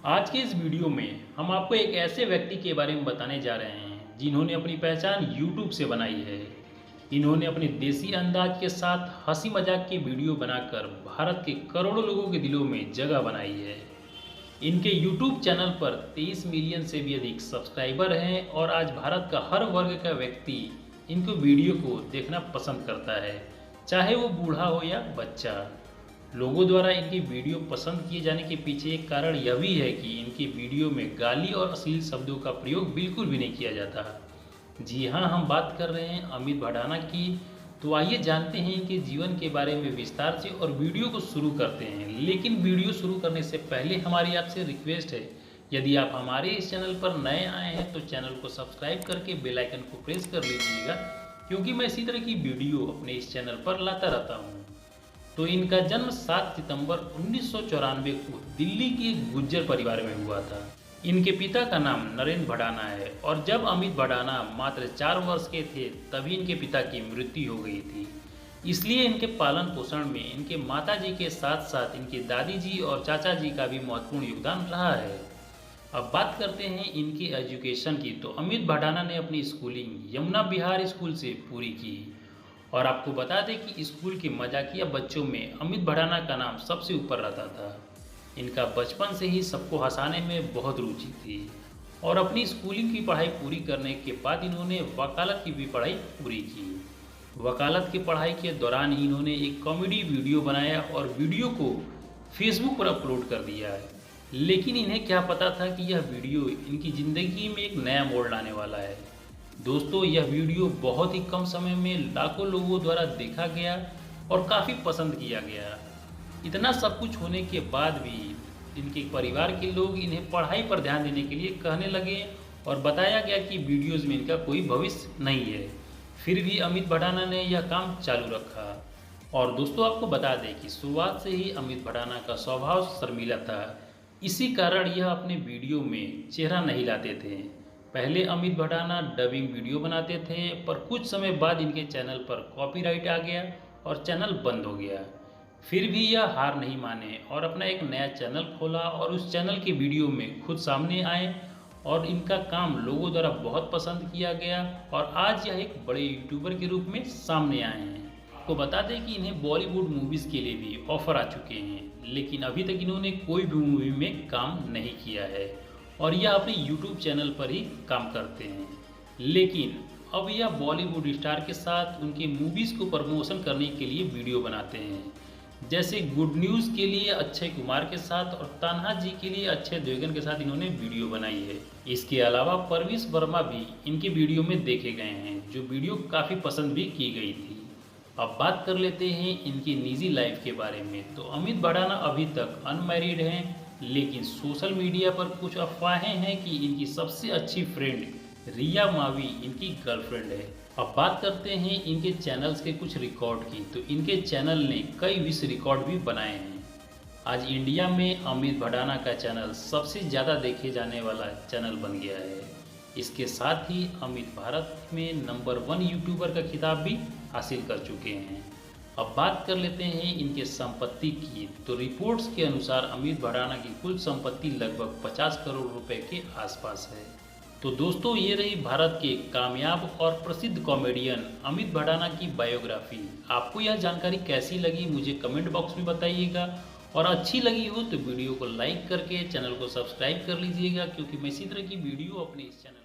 आज के इस वीडियो में हम आपको एक ऐसे व्यक्ति के बारे में बताने जा रहे हैं जिन्होंने अपनी पहचान YouTube से बनाई है। इन्होंने अपने देसी अंदाज के साथ हंसी मजाक की वीडियो बनाकर भारत के करोड़ों लोगों के दिलों में जगह बनाई है। इनके YouTube चैनल पर 23 मिलियन से भी अधिक सब्सक्राइबर हैं और आज भारत का हर वर्ग का व्यक्ति इनको वीडियो को देखना पसंद करता है, चाहे वो बूढ़ा हो या बच्चा। लोगों द्वारा इनकी वीडियो पसंद किए जाने के पीछे एक कारण यह भी है कि इनकी वीडियो में गाली और अश्लील शब्दों का प्रयोग बिल्कुल भी नहीं किया जाता। जी हाँ, हम बात कर रहे हैं अमित भड़ाना की। तो आइए जानते हैं इनके जीवन के बारे में विस्तार से और वीडियो को शुरू करते हैं। लेकिन वीडियो शुरू करने से पहले हमारी आपसे रिक्वेस्ट है, यदि आप हमारे इस चैनल पर नए आए हैं तो चैनल को सब्सक्राइब करके बेल आइकन को प्रेस कर लीजिएगा, क्योंकि मैं इसी तरह की वीडियो अपने इस चैनल पर लाता रहता हूँ। तो इनका जन्म 7 सितंबर 1994 को दिल्ली के एक गुज्जर परिवार में हुआ था। इनके पिता का नाम नरेंद्र भड़ाना है और जब अमित भड़ाना मात्र 4 वर्ष के थे तभी इनके पिता की मृत्यु हो गई थी। इसलिए इनके पालन पोषण में इनके माताजी के साथ साथ इनके दादी जी और चाचा जी का भी महत्वपूर्ण योगदान रहा है। अब बात करते हैं इनकी एजुकेशन की। तो अमित भड़ाना ने अपनी स्कूलिंग यमुना विहार स्कूल से पूरी की। और आपको बता दें कि स्कूल के मजाकिया बच्चों में अमित भड़ाना का नाम सबसे ऊपर रहता था। इनका बचपन से ही सबको हंसाने में बहुत रुचि थी और अपनी स्कूलिंग की पढ़ाई पूरी करने के बाद इन्होंने वकालत की भी पढ़ाई पूरी की। वकालत की पढ़ाई के दौरान ही इन्होंने एक कॉमेडी वीडियो बनाया और वीडियो को फेसबुक पर अपलोड कर दिया है। लेकिन इन्हें क्या पता था कि यह वीडियो इनकी ज़िंदगी में एक नया मोड़ लाने वाला है। दोस्तों, यह वीडियो बहुत ही कम समय में लाखों लोगों द्वारा देखा गया और काफ़ी पसंद किया गया। इतना सब कुछ होने के बाद भी इनके परिवार के लोग इन्हें पढ़ाई पर ध्यान देने के लिए कहने लगे और बताया गया कि वीडियोज़ में इनका कोई भविष्य नहीं है। फिर भी अमित भड़ाना ने यह काम चालू रखा। और दोस्तों, आपको बता दें कि शुरुआत से ही अमित भड़ाना का स्वभाव शर्मीला था। इसी कारण यह अपने वीडियो में चेहरा नहीं लाते थे। पहले अमित भड़ाना डबिंग वीडियो बनाते थे, पर कुछ समय बाद इनके चैनल पर कॉपीराइट आ गया और चैनल बंद हो गया। फिर भी यह हार नहीं माने और अपना एक नया चैनल खोला और उस चैनल के वीडियो में खुद सामने आए और इनका काम लोगों द्वारा बहुत पसंद किया गया और आज यह एक बड़े यूट्यूबर के रूप में सामने आए हैं। आपको बता दें कि इन्हें बॉलीवुड मूवीज़ के लिए भी ऑफर आ चुके हैं, लेकिन अभी तक इन्होंने कोई भी मूवी में काम नहीं किया है और यह अपने YouTube चैनल पर ही काम करते हैं। लेकिन अब यह बॉलीवुड स्टार के साथ उनके मूवीज़ को प्रमोशन करने के लिए वीडियो बनाते हैं, जैसे गुड न्यूज़ के लिए अक्षय कुमार के साथ और तान्हा जी के लिए अक्षय देवगन के साथ इन्होंने वीडियो बनाई है। इसके अलावा परवेश वर्मा भी इनकी वीडियो में देखे गए हैं, जो वीडियो काफ़ी पसंद भी की गई थी। अब बात कर लेते हैं इनकी निजी लाइफ के बारे में। तो अमित भड़ाना अभी तक अनमैरिड हैं, लेकिन सोशल मीडिया पर कुछ अफवाहें हैं कि इनकी सबसे अच्छी फ्रेंड रिया मावी इनकी गर्लफ्रेंड है। अब बात करते हैं इनके चैनल्स के कुछ रिकॉर्ड की। तो इनके चैनल ने कई विश्व रिकॉर्ड भी बनाए हैं। आज इंडिया में अमित भड़ाना का चैनल सबसे ज़्यादा देखे जाने वाला चैनल बन गया है। इसके साथ ही अमित भारत में नंबर 1 यूट्यूबर का खिताब भी हासिल कर चुके हैं। अब बात कर लेते हैं इनके संपत्ति की। तो रिपोर्ट्स के अनुसार अमित भड़ाना की कुल संपत्ति लगभग 50 करोड़ रुपए के आसपास है। तो दोस्तों, ये रही भारत के कामयाब और प्रसिद्ध कॉमेडियन अमित भड़ाना की बायोग्राफी। आपको यह जानकारी कैसी लगी मुझे कमेंट बॉक्स में बताइएगा और अच्छी लगी हो तो वीडियो को लाइक करके चैनल को सब्सक्राइब कर लीजिएगा, क्योंकि मैं इसी तरह की वीडियो अपने इस चैनल